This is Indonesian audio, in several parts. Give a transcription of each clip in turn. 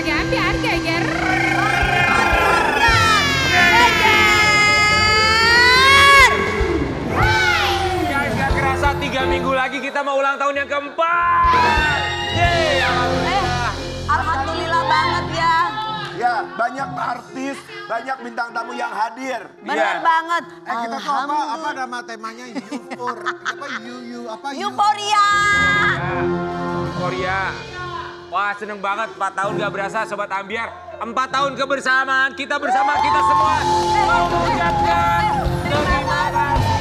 pagi-pagi ambiar geger. Guys, gak kerasa 3 minggu lagi kita mau ulang tahun yang keempat. Yeay, alhamdulillah. Alhamdulillah banget ya. Ya, banyak artis, banyak bintang tamu yang hadir. Bener banget. Kita tuh apa nama temanya? Euforia. Korea. Wah, seneng banget 4 tahun gak berasa Sobat Ambiar. 4 tahun kebersamaan kita bersama kita semua. Mengucapkan terima kasih.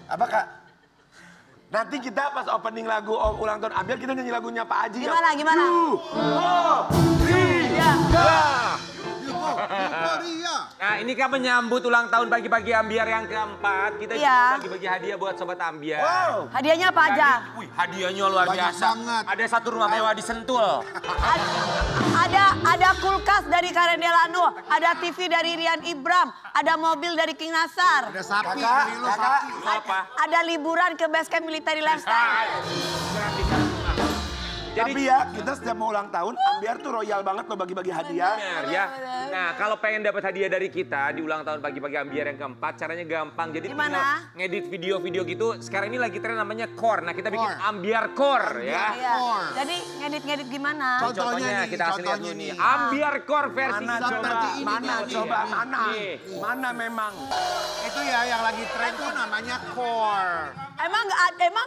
Apa Kak? Nanti kita pas opening lagu ulang tahun Ambiar kita nyanyi lagunya Pak Haji. Gimana? Euforia. Nah, ini kan menyambut ulang tahun pagi-pagi Ambiar yang keempat. Kita juga Iya. bagi-bagi hadiah buat Sobat Ambiar. Wow. Hadiahnya apa aja? Wih, hadiahnya luar Banyak biasa. banget. Ada 1 rumah mewah di Sentul. Ada kulkas dari Karen Delano, ada TV dari Rian Ibram, ada mobil dari King Nasar, Ada sapi, Kakak, dari lo kakak. sapi. Apa? ada liburan ke base camp military lifestyle. Tapi ya, kita setiap mau ulang tahun, Ambiar tuh royal banget loh bagi-bagi hadiah. Benar ya. Nah, kalau pengen dapat hadiah dari kita di ulang tahun pagi-pagi Ambiar yang keempat, caranya gampang. Jadi Gimana? tinggal ngedit video-video gitu. Sekarang ini lagi tren namanya core. Nah, kita bikin Core. Ambiar core ya. Iya. Jadi ngedit gimana? Contohnya nih, kita kasih lihat dulu contohnya nih. nih. Ambiar core versi Mana Seperti coba, ini mana nih. coba, mana? Nih. Mana memang? Itu ya yang lagi tren tuh namanya core. Emang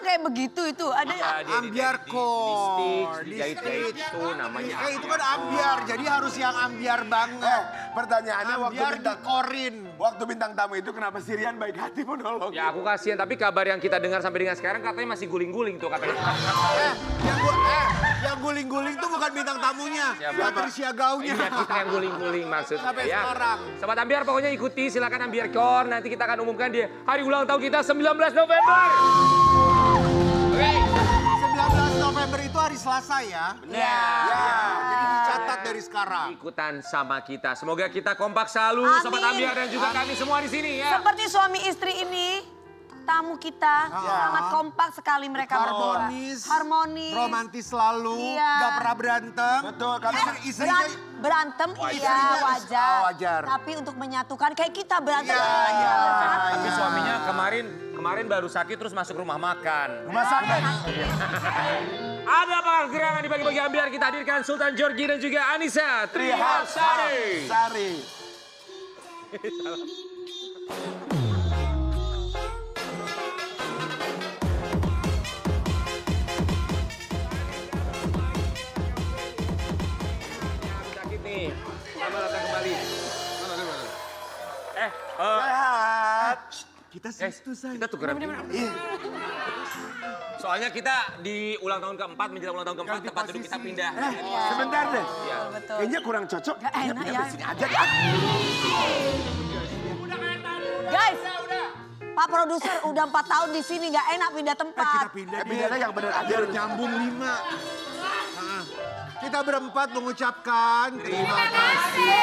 kayak begitu itu? Ada Iya, dia Ambiar di core. dijahit itu namanya. Kayak itu kan ambiar, jadi harus yang ambiar banget. Pertanyaannya Ambiar dikorin. waktu bintang tamu itu kenapa Sirian baik hati menolong? Ya aku kasihan, tapi kabar yang kita dengar sampai dengan sekarang katanya masih guling-guling tuh katanya. Yang guling-guling tuh bukan bintang tamunya. Siapa? Patricia Gaunya. Iya, kita yang guling-guling maksudnya Sampai ya. sekarang. Sobat Ambiar pokoknya ikuti, silakan Ambiar Core. Nanti kita akan umumkan di hari ulang tahun kita 19 November. Oke. 19 November itu hari Selasa ya. Iya. Jadi dicatat dari sekarang. Ikutan sama kita. Semoga kita kompak selalu, Amin. Sobat Ambiar dan juga kami semua di sini ya. Seperti suami istri ini, tamu kita sangat kompak sekali mereka berdua. Harmonis. Romantis selalu, Iya. gak pernah berantem. Betul, karena Istrinya Berantem iya wajar. wajar. Tapi untuk menyatukan kayak kita berantem. Iya. Tapi suaminya kemarin baru sakit terus masuk rumah makan. rumah sakit. Ada apa gerangan di pagi-pagi Ambiar? Kita hadirkan Sultan Jorgi dan juga Anissa Trihapsari. Sari. Sakit nih. Selamat datang kembali. Sehat. kita Guys, situ say. kita tukeran. Soalnya kita di ulang tahun keempat, menjelang ulang tahun keempat, tempat duduk kita pindah. Sebentar deh. Iya. Betul. Kayaknya kurang cocok. Gak enak Pindah ya. di sini aja deh. Guys, Pak produser udah 4 tahun di sini nggak enak pindah tempat. Kita pindah Pindahnya yang bener aja. biar nyambung 5. Kita berempat mengucapkan terima kasih.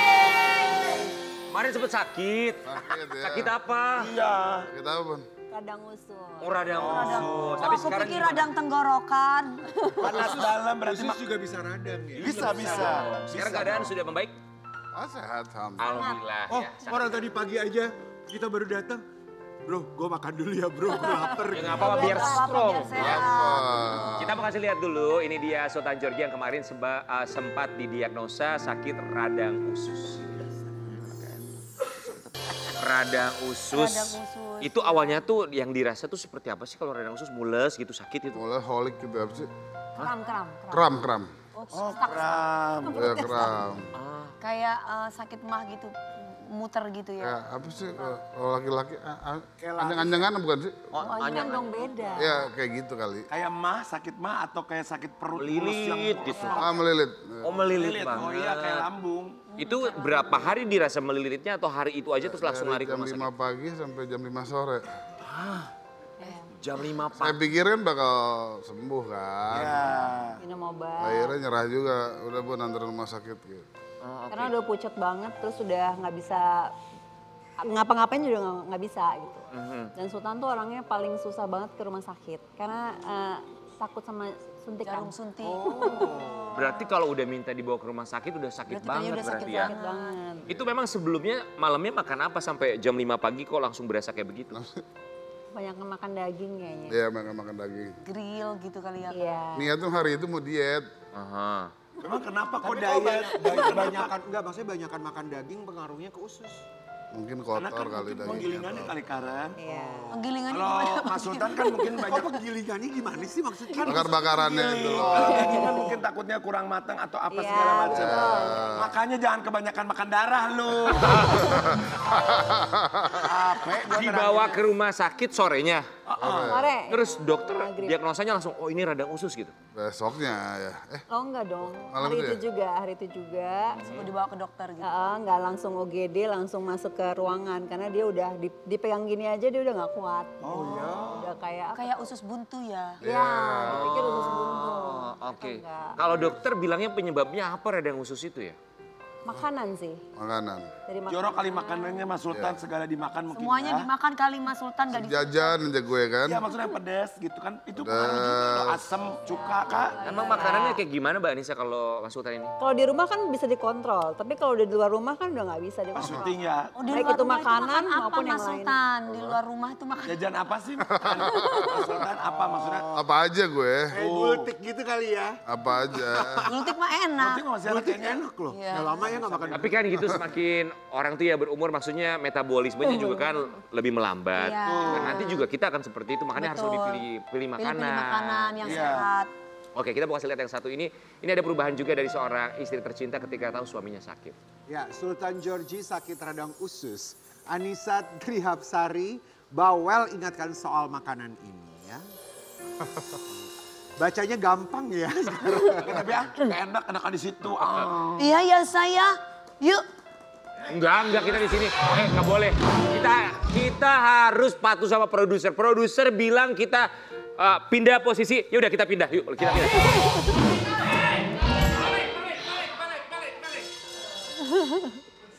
Kemarin sempet sakit. Sakit ya. Sakit apa? Iya. Kita apa, Bun? Radang usus. Oh, radang usus. Oh, Tapi aku sekarang pikir gimana? radang tenggorokan. Panas dalam berarti Usus juga bisa radang ya. bisa. Sekarang keadaan sudah membaik? Ah, sehat, alhamdulillah. Alhamdulillah. Oh, ya. orang tadi pagi aja kita baru datang. Bro, gue makan dulu ya bro, gue lapar. Ya nggak apa-apa, biar Nggak apa-apa, strong. biar sehat. Apa? Kita mau kasih lihat dulu, ini dia Sultan Jorgi yang kemarin sempat didiagnosa sakit radang usus. Radang usus. Radang usus. Itu awalnya tuh yang dirasa tuh seperti apa sih kalau radang usus mules gitu sakit itu? Mulai holik gitu apa sih? Kram. Kram. Oh, Kram. Ya kram. Kayak sakit mah gitu, muter gitu ya. Ya apa sih kalau laki-laki anjang-anjangan bukan sih? Oh, ini kan dong beda. Ya kayak gitu kali. Kayak sakit mah atau kayak sakit perut Melilit gitu. Melilit. Oh melilit Melilit. banget. Oh iya kayak lambung. Itu berapa hari dirasa melilitnya atau hari itu aja terus langsung lari Dari ke jam rumah 5 sakit? pagi sampai jam 5 sore. Jam 5 Saya pagi. pikir kan bakal sembuh kan. Ya. Minum obat. Akhirnya nyerah juga, udah Bu nanti rumah sakit gitu. Karena udah pucet banget, terus udah nggak bisa ngapa-ngapain juga nggak bisa gitu. Dan Sultan tuh orangnya paling susah banget ke rumah sakit karena takut sama suntikan. Jarum suntik. Berarti kalau udah minta dibawa ke rumah sakit udah sakit Berarti banget udah sakit berarti ya. Sakit banget. Itu memang sebelumnya malamnya makan apa sampai jam 5 pagi kok langsung berasa kayak begitu? Banyak makan daging kayaknya. Iya, makan daging. Grill gitu kali ya. Iya. Niat tuh hari itu mau diet. Aha. Memang kenapa kok Tapi diet? banyakan, enggak maksudnya banyakan makan daging pengaruhnya ke usus. Mungkin Karena kotor kan kali mungkin dagingnya. penggilingannya kali Karen. Iya. Penggilingannya Kalau gimana? Mas Sultan kan mungkin Kok banyak penggilingannya gimana sih maksudnya? Bakar-bakarannya itu. Kalau daging kan mungkin takutnya kurang matang atau apa Iya, segala macam. betul. Makanya jangan kebanyakan makan darah lu. Capek gua Dibawa terangin. ke rumah sakit sorenya. Sore. Terus dokter Maghrib. diagnosanya langsung, oh ini radang usus gitu. Besoknya ya. Oh enggak dong. Malam Hari itu itu juga, hari itu juga. Mau dibawa ke dokter gitu. Nggak langsung OGD, langsung masuk ke ruangan karena dia udah dipegang gini aja dia udah nggak kuat. Oh iya. Udah kayak Kayak usus buntu ya. ya, dipikir usus buntu. Oh, oke. enggak. Kalau dokter bilangnya penyebabnya apa radang usus itu ya? Makanan sih. Makanan. Dari makanan. Jorok kali makanannya Mas Sultan segala dimakan mungkin. Semuanya ya. dimakan kali Mas Sultan gak Jajan aja gue kan. Iya maksudnya pedes gitu kan. Itu pengaruh juga loh, asam, cuka kak. Emang makanannya kayak gimana Mbak Anissa kalau Mas Sultan ini? Kalau di rumah kan bisa dikontrol, tapi kalau di luar rumah kan udah nggak bisa Pas dikontrol. syuting ya. Oh, di Baik luar itu rumah makanan makan apa maupun yang Mas lain. Sultan? Di luar rumah itu makan Jajan apa sih? Mas Sultan apa maksudnya? Apa aja gue. Kayak gultik gitu kali ya. Apa aja. gultik mah enak. Nanti masih ada Gultik kayaknya. enak loh. Iya. Nggak lama ya nggak makan. Tapi kan gitu semakin orang tuh ya berumur maksudnya metabolismenya juga kan lebih melambat. Iya. Dan nanti juga kita akan seperti itu makanya harus Betul. lebih pilih Pilih-pilih makanan. makanan yang Iya. sehat. Oke, kita mau kasih lihat yang satu ini. Ini ada perubahan juga dari seorang istri tercinta ketika tahu suaminya sakit. Ya, Sultan Georgie sakit radang usus. Anissa Trihapsari bawel ingatkan soal makanan ini ya. Bacanya gampang ya. Tapi enak enakan di situ. Iya ya saya. Yuk. Enggak kita di sini. Enggak boleh. Kita harus patuh sama produser. Produser bilang kita pindah posisi. Ya udah kita pindah. Yuk, kita pindah.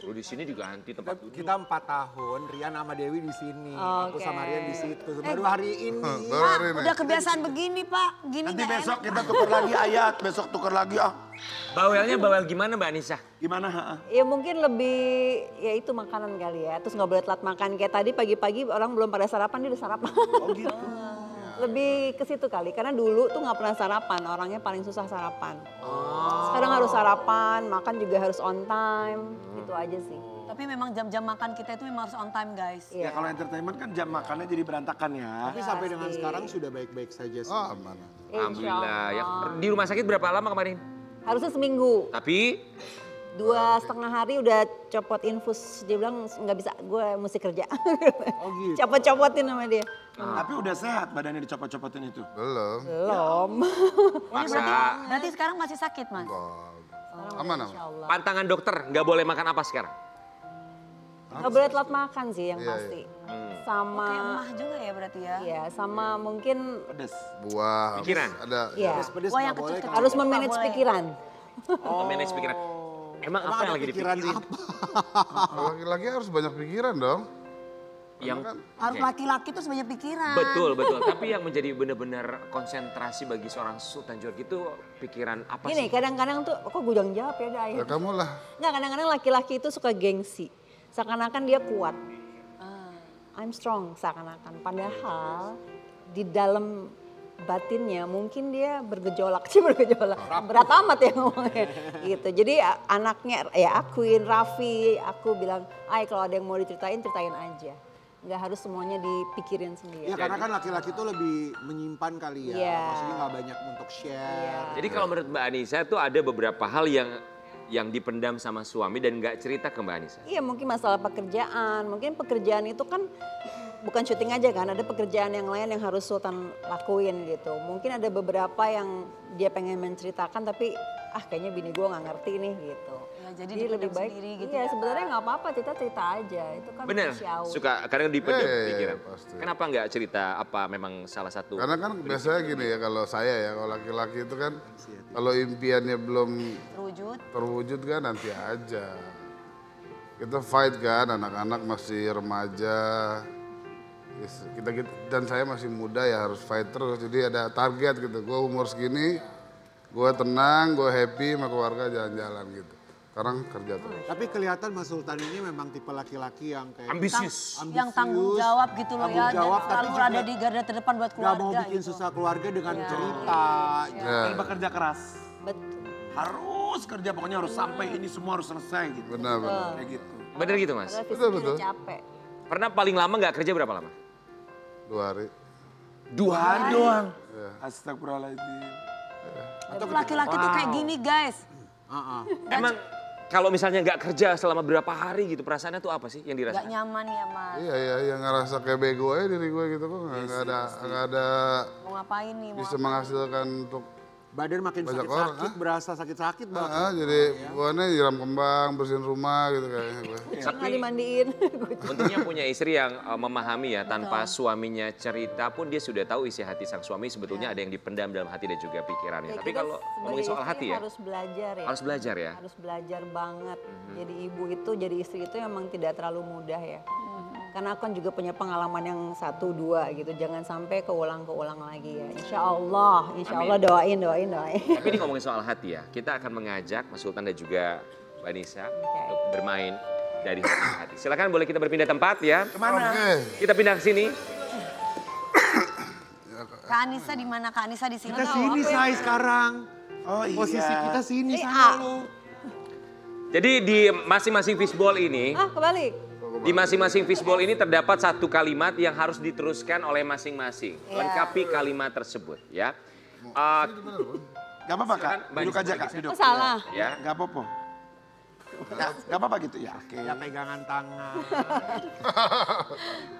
Lu di sini juga anti tempat duduk. Kita 4 tahun, Rian sama Dewi di sini. Aku Oke. sama Rian di situ. Baru hari ini. Baru hari ini. Udah kebiasaan begini Pak. Gini Nanti nggak besok enak. kita tukar lagi ayat. Besok tukar lagi Bawelnya bawel gimana Mbak Anissa? Gimana? Ya mungkin lebih, ya itu makanan kali ya. Terus nggak boleh telat makan. Kayak tadi pagi-pagi orang belum pada sarapan, dia udah sarapan. Oh gitu. Lebih ke situ kali. Karena dulu tuh nggak pernah sarapan. Orangnya paling susah sarapan. Sekarang harus sarapan, makan juga harus on time. Itu aja sih. Tapi memang jam-jam makan kita itu memang harus on time guys. Ya Iya. kalau entertainment kan jam makannya jadi berantakan ya. Tapi sampai dengan Pasti. sekarang sudah baik-baik saja sih. Oh aman. Alhamdulillah. Ya, di rumah sakit berapa lama kemarin? Harusnya seminggu. Tapi 2,5 hari udah copot infus. Dia bilang nggak bisa, gue mesti kerja. Oh gitu. Copot-copotin sama dia. Tapi udah sehat badannya dicopot-copotin itu. Belum. Belum. Berarti sekarang masih sakit Mas? Aman aman. Insyaallah. pantangan dokter nggak boleh makan apa sekarang? Nggak boleh telat makan sih yang Iya, pasti. Sama, Kayak emah juga ya berarti ya? ya sama mungkin Pedes. Buah. Pikiran? Ada. ya Pedes-pedes Wah, nggak yang boleh. kecil-kecil. harus Nggak memanage boleh. pikiran. Manage pikiran. Emang apa Emang yang ada lagi pikiran dipikirin? apa? Laki-laki harus banyak pikiran dong. Yang Harus laki-laki tuh sebanyak pikiran. betul. Tapi yang menjadi benar-benar konsentrasi bagi seorang Sultan Georgie itu pikiran apa Gini, sih? kadang-kadang tuh, kok gue jawab ya dah. Ya kamu lah. Nggak, kadang-kadang laki-laki itu suka gengsi. Seakan-akan dia kuat. I'm strong seakan-akan. Padahal di dalam batinnya mungkin dia bergejolak. Berat amat ya ngomongnya. Gitu. Jadi anaknya ya akuin, Raffi, aku bilang, ay kalau ada yang mau diceritain, ceritain aja. Nggak harus semuanya dipikirin sendiri. Ya karena kan laki-laki tuh lebih menyimpan kali ya. Iya. Maksudnya nggak banyak untuk share. Jadi kalau menurut Mbak Anissa itu ada beberapa hal yang dipendam sama suami dan nggak cerita ke Mbak Anissa. Iya mungkin masalah pekerjaan, mungkin pekerjaan itu kan bukan syuting aja kan, ada pekerjaan yang lain yang harus Sultan lakuin gitu. Mungkin ada beberapa yang dia pengen menceritakan tapi kayaknya bini gue nggak ngerti nih gitu. Ya, jadi lebih dipendam baik sendiri gitu iya ya. sebenarnya nggak apa-apa cerita aja itu kan Bener, manusiawi. suka kadang dipendam pikiran. Pasti. Kenapa nggak cerita apa memang salah satu? Karena kan biasanya gini ya kalau saya ya, kalau laki-laki itu kan kalau impiannya belum Terwujud. terwujud kan nanti aja. Kita fight kan, anak-anak masih remaja. dan saya masih muda ya harus fight terus. Jadi ada target gitu. Gue umur segini, gue tenang, gue happy sama keluarga jalan-jalan gitu. Sekarang kerja terus. Tapi kelihatan Mas Sultan ini memang tipe laki-laki yang kayak Ambisius. Yang tanggung jawab gitu loh ya. Tanggung jawab, Dan tapi selalu juga ada di garda terdepan buat gak keluarga. mau bikin gitu. susah keluarga dengan cerita. Ya. Dan bekerja keras. Betul. Harus kerja, pokoknya harus sampai ini semua harus selesai gitu. Benar. Kayak gitu. Bener gitu Mas? Padahal Betul, fisiknya betul. udah capek. Pernah paling lama nggak kerja berapa lama? 2 hari. 2 hari doang. Astagfirullahaladzim. Itu laki-laki tuh kayak gini guys. Emang kalau misalnya nggak kerja selama berapa hari gitu, perasaannya tuh apa sih yang Gak dirasakan? nyaman ya Mas. Iya, yang ngerasa kayak bego aja diri gue gitu kok. Nggak ada Mau ngapain nih? Mau bisa menghasilkan untuk Badan makin Banyak sakit-sakit, orang, berasa sakit-sakit banget. jadi buahnya nyiram kembang, bersihin rumah gitu kayaknya gue. Nggak dimandiin. Untungnya punya istri yang memahami ya, tanpa suaminya cerita pun dia sudah tahu isi hati sang suami sebetulnya ada yang dipendam dalam hati dan juga pikirannya. Ya, Tapi kita kalau ngomongin sebagai soal istri hati ya, harus belajar ya. harus belajar ya. Harus belajar banget. Jadi ibu itu, jadi istri itu emang tidak terlalu mudah ya. Karena aku kan juga punya pengalaman yang 1-2 gitu. Jangan sampai keulang-keulang lagi ya. Insya Allah doain. Tapi ini ngomongin soal hati ya, kita akan mengajak Mas Sultan dan juga Mbak Nisa untuk bermain dari hati ke hati. Silakan boleh kita berpindah tempat ya. Kemana? Kita pindah ke sini. Kak Anissa di mana? Kak Anissa di sini. Kita sini say sekarang. Oh iya. Posisi kita sini A. sana lu. Jadi di masing-masing fishball ini, Kebalik. di masing-masing fishball ini terdapat satu kalimat yang harus diteruskan oleh masing-masing. Lengkapi kalimat tersebut ya. Gak apa-apa Kak, Silakan, Mbak duduk Nisa, aja Kak, duduk. Salah. Ya. Gak apa-apa. Gak apa-apa gitu ya, oke. Ya pegangan tangan.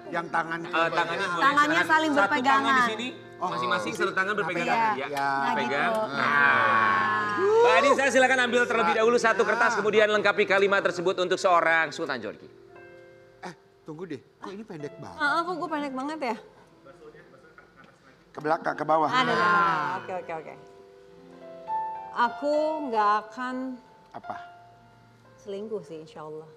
Yang tangan Tangannya boleh Tangannya silakan. saling Satu tangan berpegangan. di sini, masing-masing satu tangan berpegangan. Iya. Ya. Ya. Pegang. gitu. Nah. Mbak Nisa silakan ambil terlebih dahulu satu kertas, kemudian lengkapi kalimat tersebut untuk seorang Sultan Jorgi. Tunggu deh, kok ini pendek banget? Kok gue pendek banget ya? Ke belakang, ke bawah. Ada. Oke. Aku nggak akan Apa? selingkuh sih insya Allah.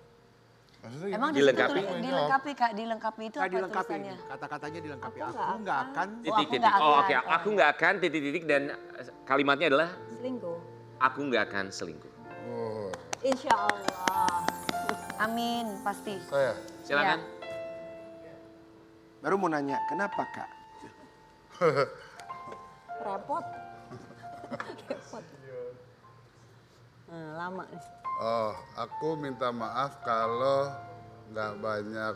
Emang di situ Dilengkapi? dilengkapi Kak, dilengkapi itu Nggak apa dilengkapi tulisannya? ini, kata-katanya dilengkapi. Aku Aku nggak nggak akan. Titik-titik. nggak Oh, akan. oke. Aku nggak akan titik-titik dan kalimatnya adalah Selingkuh. aku nggak akan selingkuh. Oh, Insya Allah. Amin, pasti. saya. Silakan. Baru mau nanya, kenapa Kak? Repot. Lama nih. Oh, aku minta maaf kalau nggak banyak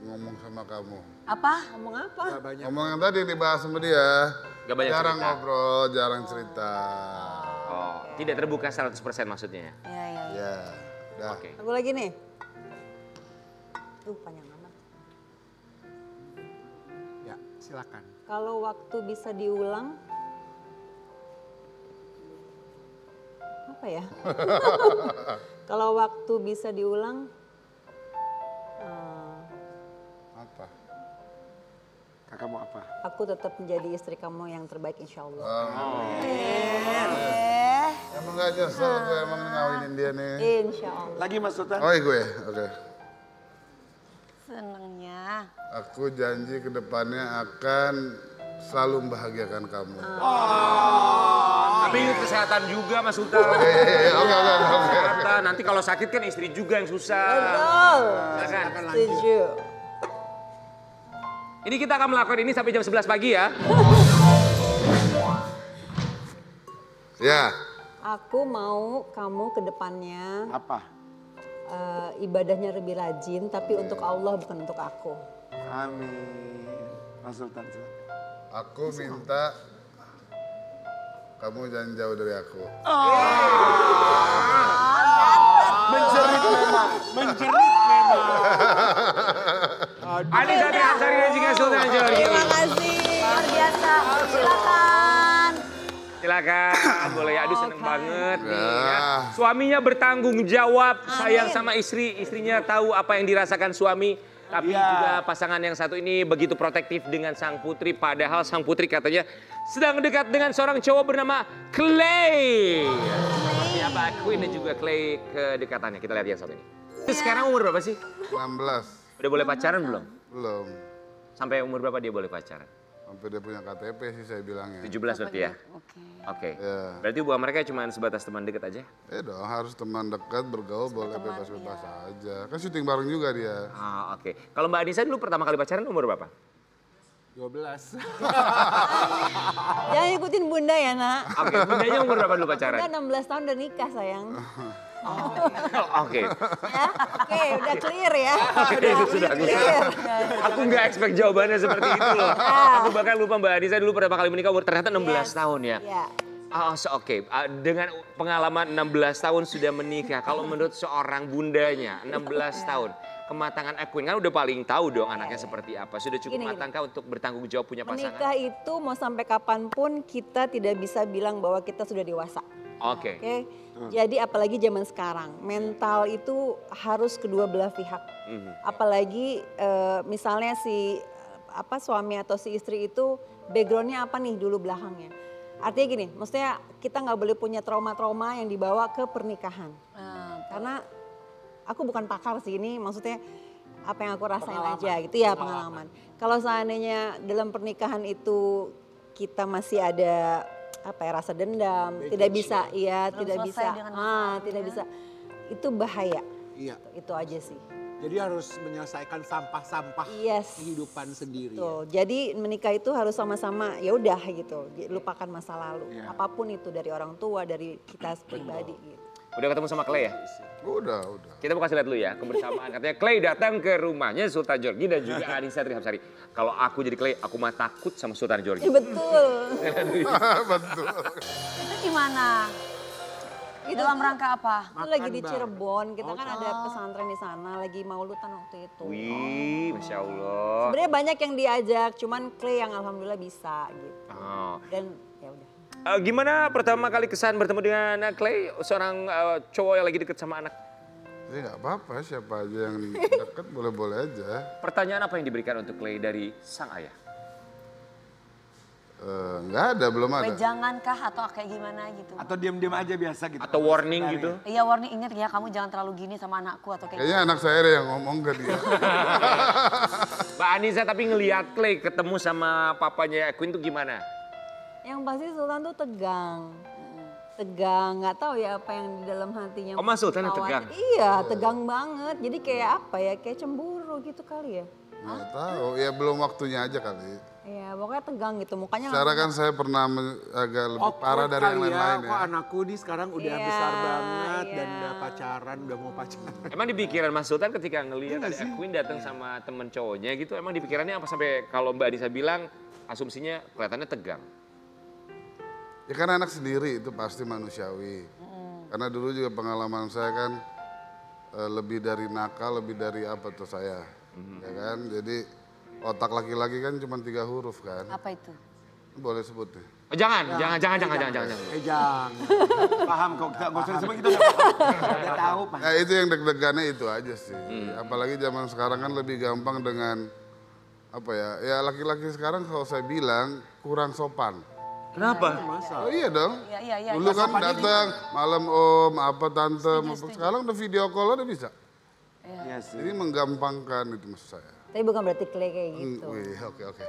ngomong sama kamu. Apa? Ngomong apa? Nggak banyak. Ngomong yang tadi dibahas sama dia. Nggak banyak jarang cerita. ngobrol, jarang cerita. Oh, tidak terbuka 100% maksudnya ya? Iya. Ya, dah. Oke. Aku lagi nih. Panjang amat. Ya, silakan. Kalau waktu bisa diulang, apa ya? Kalau waktu bisa diulang, Apa? Kakak mau apa? aku tetap menjadi istri kamu yang terbaik insya Allah. Emang gak nyesel gue emang ngawinin dia nih. Insya Allah. Lagi Mas Sultan? Oh gue, oke. Senengnya. Aku janji ke depannya akan selalu membahagiakan kamu. Tapi ingat kesehatan juga Mas Sultan. Oke. Kesehatan. Nanti kalau sakit kan istri juga yang susah. Betul. Silakan. Setuju. Ini kita akan melakukan ini sampai jam 11 pagi ya. Ya, Aku mau kamu ke depannya Apa? ibadahnya lebih rajin, tapi untuk Allah bukan untuk aku. Amin. Mas Sultan silakan. aku minta kamu jangan jauh dari aku. Menjerit memang, menjerit memang. Anissa Trihapsari dan juga Sultan Jorgi. Terima kasih. Luar biasa. Silakan. Silakan, boleh ya. Aduh seneng banget nih ya. Ya. Suaminya bertanggung jawab, sayang sama istri. Istrinya tahu apa yang dirasakan suami. Tapi Iya. juga pasangan yang satu ini begitu protektif dengan sang putri. Padahal sang putri katanya sedang dekat dengan seorang cowok bernama Clay. Seperti apa Queen dan juga Clay kedekatannya. Kita lihat yang satu ini. Itu sekarang umur berapa sih? 16, Udah boleh pacaran belum? belum. Sampai umur berapa dia boleh pacaran? Sampai dia punya KTP sih saya bilangnya. 17 berarti ya? Oke. Oke. Ya. Berarti hubungan mereka cuma sebatas teman dekat aja? Dong harus teman dekat, bergaul, boleh bebas-bebas aja. Kan syuting bareng juga dia. Ah, oke. Kalau Mbak Anissa dulu pertama kali pacaran umur berapa? 12. Jangan ikutin bunda ya nak. Oke, bundanya umur berapa dulu pacaran? Bunda 16 tahun udah nikah sayang. Oke. Ya, oke udah clear ya. Itu sudah clear. Aku nggak expect jawabannya seperti itu loh. Aku bahkan lupa Mbak Anissa dulu pertama kali menikah umur ternyata 16 tahun ya. Iya. Oke. Dengan pengalaman 16 tahun sudah menikah, kalau menurut seorang bundanya 16 tahun, kematangan Queen kan udah paling tahu dong anaknya seperti apa. Sudah cukup Gini. matangkah untuk bertanggung jawab punya pasangan? Menikah itu mau sampai kapanpun kita tidak bisa bilang bahwa kita sudah dewasa. Oke. Oke, jadi apalagi zaman sekarang, mental itu harus kedua belah pihak. Apalagi misalnya si suami atau si istri itu backgroundnya apa nih dulu belakangnya. Artinya gini, maksudnya kita nggak boleh punya trauma-trauma yang dibawa ke pernikahan. Karena aku bukan pakar sih ini, maksudnya apa yang aku rasain aja gitu ya pengalaman. Kalau seandainya dalam pernikahan itu kita masih ada rasa dendam, tidak bisa, tidak bisa, tidak bisa, itu bahaya. Iya. Itu aja sih. Jadi harus menyelesaikan sampah-sampah kehidupan sendiri. Tuh, jadi menikah itu harus sama-sama ya udah gitu, lupakan masa lalu. Apapun itu dari orang tua, dari kita pribadi gitu. Udah ketemu sama Clay ya? Udah. Kita mau kasih lihat dulu ya kebersamaan. Katanya Clay datang ke rumahnya Sultan Djorghi dan juga Anissa Trihapsari. Kalau aku jadi Clay, aku mah takut sama Sultan Djorghi. Ya, betul. Betul. Itu gimana? Dalam rangka apa? Itu lagi di Cirebon, kita kan ada pesantren di sana, lagi maulutan waktu itu. Wih, Masya Allah. Sebenarnya banyak yang diajak, cuman Clay yang alhamdulillah bisa gitu. Oh. Dan ya udah. Gimana pertama kali kesan bertemu dengan Clay, seorang cowok yang lagi deket sama anak? Ya nggak apa-apa, siapa aja yang deket boleh-boleh aja. Pertanyaan apa yang diberikan untuk Clay dari sang ayah? Nggak ada, belum ada. Jangankah atau kayak gimana gitu? Atau diam-diam aja biasa gitu. Atau warning gitu? Iya warning, ingat ya kamu jangan terlalu gini sama anakku atau kayak Kayaknya anak saya deh yang ngomong ke dia. Mbak Anissa tapi ngelihat Clay ketemu sama papanya Queen tuh gimana? Yang pasti Sultan tuh tegang. Tegang, nggak tahu ya apa yang di dalam hatinya. Oh, Mas Sultan yang tegang? Iya, tegang banget. Jadi kayak apa ya, kayak cemburu gitu kali ya. Nggak tahu, ya belum waktunya aja kali. Iya, pokoknya tegang gitu, mukanya Secara kan saya pernah agak lebih parah dari yang lain-lain ya. Kok anakku nih sekarang udah Iya, besar banget dan iya. udah pacaran, udah mau pacaran. Emang di pikiran Mas Sultan ketika ngelihat ada Queen datang sama temen cowoknya gitu, emang di pikirannya apa sampai kalau Mbak Anissa bilang asumsinya kelihatannya tegang? Ya kan anak sendiri itu pasti manusiawi. Karena dulu juga pengalaman saya kan lebih dari nakal, lebih dari apa tuh saya. Ya kan, jadi otak laki-laki kan cuma 3 huruf kan. apa itu? Boleh sebut nih. Oh, jangan. Jangan. Paham kok, nggak usah disebut kita udah tahu. Pak. Ya itu yang deg-degannya itu aja sih. Apalagi zaman sekarang kan lebih gampang dengan apa ya? Ya laki-laki sekarang kalau saya bilang kurang sopan. Kenapa? Oh iya dong. Iya. Dulu kan datang malam om, apa tante, sekarang udah video call udah bisa. Iya sih. Jadi menggampangkan itu maksud saya. Tapi bukan berarti Clay kayak gitu. Wih, oke. Oke.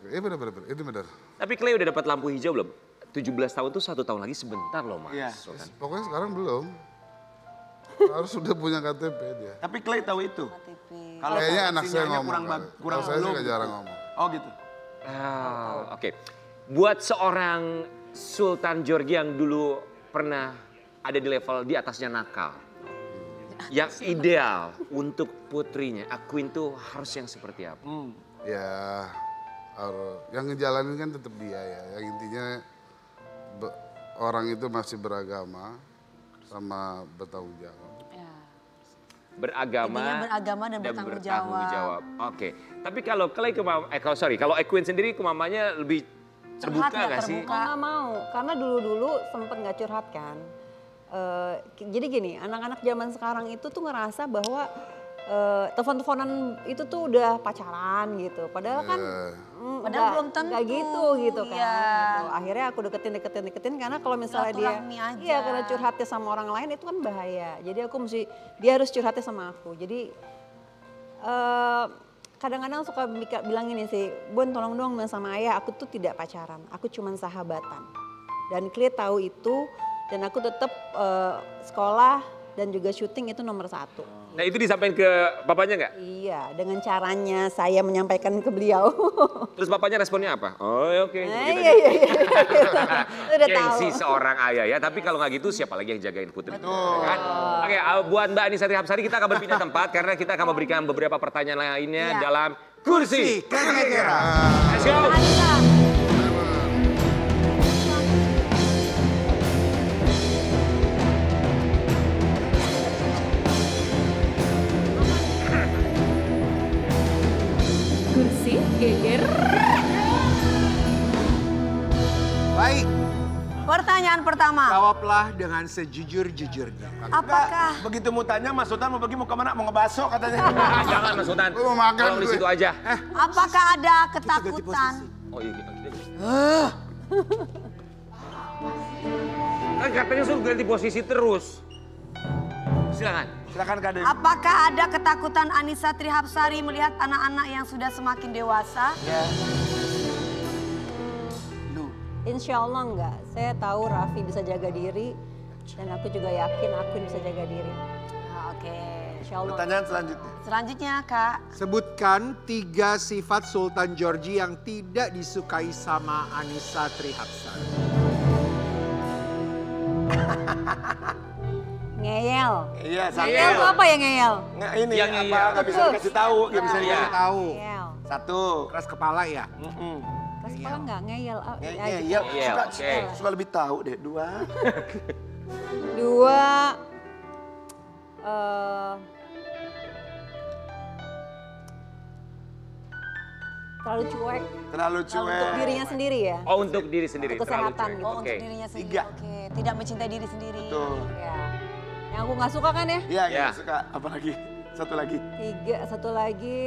Iya benar, itu benar. Tapi Clay udah dapat lampu hijau belum? 17 tahun tuh 1 tahun lagi sebentar loh Mas Iya. Sultan. Pokoknya sekarang belum. Harus sudah punya KTP dia. Tapi Clay tahu itu. Kalau Kayaknya anak saya sinyalnya ngomong. kurang Kalau saya sih belum. nggak jarang ngomong. Oh gitu. Oke. Buat seorang Sultan Djorghi yang dulu pernah ada di level di atasnya nakal. Yang ideal untuk putrinya, Queen tuh harus yang seperti apa? Ya, yang ngejalanin kan tetap dia ya. Yang intinya orang itu masih beragama sama bertanggung jawab. Beragama, Intinya beragama dan bertanggung jawab. Oke. Tapi kalau Clay kalau Queen sendiri ke mamanya lebih terbuka Curhat nggak? gak sih? Terbuka. Nggak mau, karena dulu-dulu sempet nggak curhat kan. Jadi gini, anak-anak zaman sekarang itu tuh ngerasa bahwa telepon-teleponan itu tuh udah pacaran gitu. Padahal kan Padahal belum tentu. nggak gitu kan. Iya. Gitu. Akhirnya aku deketin karena kalau misalnya dia Silaturahmi aja. iya karena curhatnya sama orang lain itu kan bahaya. Jadi dia harus curhatnya sama aku. Jadi kadang-kadang suka bilang gini sih, Bon tolong dong bilang sama ayah, aku tuh tidak pacaran, aku cuman sahabatan. Dan Clay tahu itu, dan aku tetap sekolah dan juga syuting itu nomor 1. Nah itu disampaikan ke papanya nggak? Iya, dengan caranya saya menyampaikan ke beliau. Terus papanya responnya apa? Oh oke. Gitu Iya. Udah tahu. Gengsi seorang ayah ya, tapi kalau nggak gitu siapa lagi yang jagain Putri? Ya kan? Oke, buat Mbak Anissa Trihapsari kita akan berpindah tempat karena kita akan memberikan beberapa pertanyaan lainnya dalam Kursi Kera-kera. Let's go! Anissa. Kursi geger. Baik, Pertanyaan pertama. jawablah dengan sejujur-jujurnya. Apakah Begitu mau tanya, Mas Sultan mau pergi mau kemana? Mau ngebaso katanya. Jangan Mas Sultan. Lu mau makan Tolong di gue. situ aja. apakah ada Ganti ketakutan? Oh iya gitu. Kan katanya suruh ganti posisi terus. Silakan. Silakan Kak Dewi. Apakah ada ketakutan Anissa Trihapsari melihat anak-anak yang sudah semakin dewasa? Ya. Lu. Insya Allah enggak, saya tahu Raffi bisa jaga diri dan aku juga yakin Aquin bisa jaga diri. Oke. Insya Allah. Pertanyaan selanjutnya. Selanjutnya Kak. Sebutkan 3 sifat Sultan Georgie yang tidak disukai sama Anissa Trihapsari. Ngeyel. Iya, satu. Ngeyel itu apa ya ngeyel? Nggak ini Yang apa iya. nggak bisa dikasih tahu, nggak bisa Iya. dikasih tahu. Ngeyel. Satu. Keras kepala ya? Keras kepala enggak ngeyel. Ah, ya, Iya, gitu. iya. Ngeyel, oke. Suka lebih tahu deh. 2. 2, terlalu cuek. Terlalu Untuk cuek. dirinya sendiri ya. Oh untuk diri sendiri. Untuk terlalu kesehatan cuek. gitu. Oh, Oke. untuk dirinya sendiri. 3. Oke, tidak mencintai diri sendiri. Tuh. Ya. Yang aku nggak suka kan ya? Iya, Ya. nggak suka. Apa lagi? Satu lagi. 3, satu lagi.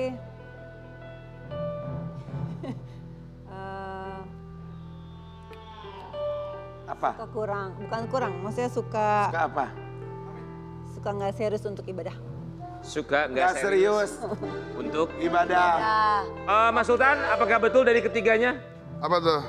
Apa? Suka kurang, bukan kurang, maksudnya suka Suka apa? nggak serius untuk ibadah. Suka Nggak nggak serius serius. untuk Ibadah. Ah, Mas Sultan, apakah betul dari ketiganya? Apa tuh?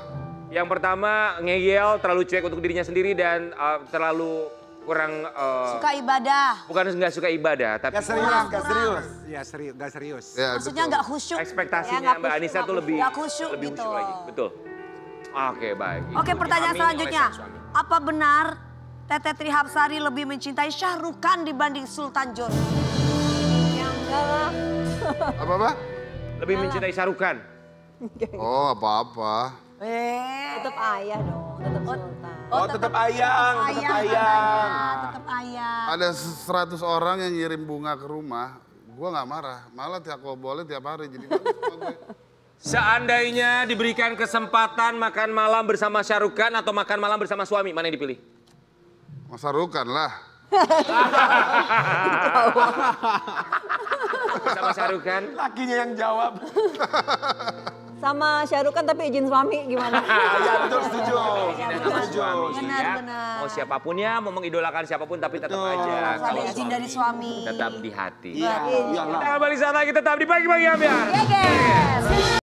Yang pertama ngeyel, terlalu cuek untuk dirinya sendiri dan terlalu kurang suka ibadah. bukan nggak suka ibadah, tapi Nggak serius, nggak serius. Iya, serius, nggak serius. Ya, Maksudnya betul. nggak khusyuk. ekspektasinya nggak Mbak khusyuk, Anissa tuh nggak lebih Nggak khusyuk lebih gitu. khusyuk lagi. Betul. Oke, baik. Oke, Itu pertanyaan dipahami oleh selanjutnya. sang suami. Apa benar Tete Trihapsari lebih mencintai Shah Rukh Khan dibanding Sultan Georgie? Ya enggak lah. Apa-apa? Lebih mencintai Shah Rukh Khan. Oh, apa-apa. Tetap ayah dong, tetap sultan. Oh, tetap ayang, tetap ayang. Tetap ayah. Ada 100 orang yang ngirim bunga ke rumah, gua nggak marah. Malah tiap kalau boleh tiap hari. Jadi bagus sama gue. Seandainya diberikan kesempatan makan malam bersama Shah Rukh Khan atau makan malam bersama suami, mana yang dipilih? Masa Rukan lah. Bersama Shah Rukh Khan? Lakinya yang jawab. Sama Shah Rukh Khan tapi izin suami gimana? Ya, betul, setuju. Setuju. Benar, Ya. benar. Mau siapapun ya, mau mengidolakan siapapun tapi tetap Betul. aja. Harus ada Kalau izin dari suami. tetap di hati. Iya, iyalah. Kita kembali saat lagi tetap di pagi-pagi ambiar. Geger.